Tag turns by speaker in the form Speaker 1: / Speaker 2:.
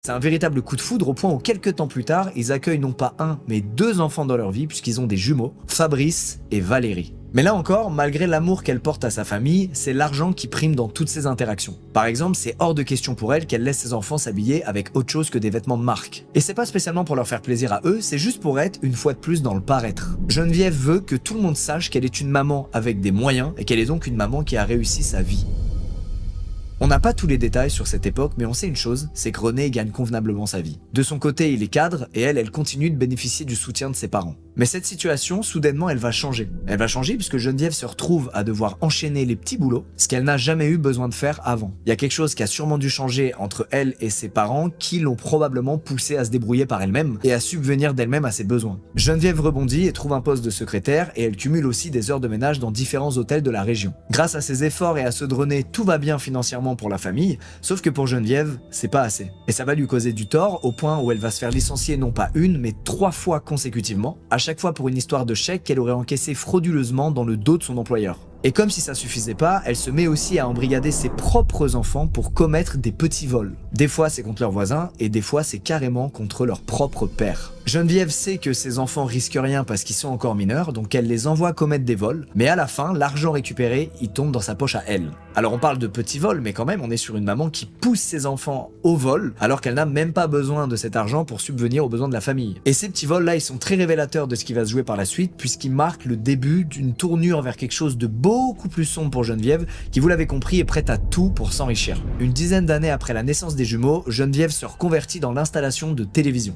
Speaker 1: C'est un véritable coup de foudre au point où quelques temps plus tard, ils accueillent non pas un, mais deux enfants dans leur vie puisqu'ils ont des jumeaux, Fabrice et Valérie. Mais là encore, malgré l'amour qu'elle porte à sa famille, c'est l'argent qui prime dans toutes ces interactions. Par exemple, c'est hors de question pour elle qu'elle laisse ses enfants s'habiller avec autre chose que des vêtements de marque. Et c'est pas spécialement pour leur faire plaisir à eux, c'est juste pour être une fois de plus dans le paraître. Geneviève veut que tout le monde sache qu'elle est une maman avec des moyens et qu'elle est donc une maman qui a réussi sa vie. On n'a pas tous les détails sur cette époque, mais on sait une chose, c'est que René gagne convenablement sa vie. De son côté, il est cadre, et elle continue de bénéficier du soutien de ses parents. Mais cette situation, soudainement, elle va changer. Elle va changer puisque Geneviève se retrouve à devoir enchaîner les petits boulots, ce qu'elle n'a jamais eu besoin de faire avant. Il y a quelque chose qui a sûrement dû changer entre elle et ses parents, qui l'ont probablement poussée à se débrouiller par elle-même, et à subvenir d'elle-même à ses besoins. Geneviève rebondit et trouve un poste de secrétaire, et elle cumule aussi des heures de ménage dans différents hôtels de la région. Grâce à ses efforts et à ceux de René, tout va bien financièrement pour la famille, sauf que pour Geneviève, c'est pas assez. Et ça va lui causer du tort, au point où elle va se faire licencier non pas une, mais 3 fois consécutivement, à chaque fois pour une histoire de chèque qu'elle aurait encaissé frauduleusement dans le dos de son employeur. Et comme si ça suffisait pas, elle se met aussi à embrigader ses propres enfants pour commettre des petits vols. Des fois c'est contre leurs voisins, et des fois c'est carrément contre leur propre père. Geneviève sait que ses enfants risquent rien parce qu'ils sont encore mineurs, donc elle les envoie commettre des vols, mais à la fin, l'argent récupéré, il tombe dans sa poche à elle. Alors on parle de petits vols, mais quand même on est sur une maman qui pousse ses enfants au vol, alors qu'elle n'a même pas besoin de cet argent pour subvenir aux besoins de la famille. Et ces petits vols là, ils sont très révélateurs de ce qui va se jouer par la suite, puisqu'ils marquent le début d'une tournure vers quelque chose de beaucoup plus sombre pour Geneviève, qui vous l'avez compris est prête à tout pour s'enrichir. Une dizaine d'années après la naissance des jumeaux, Geneviève se reconvertit dans l'installation de télévision.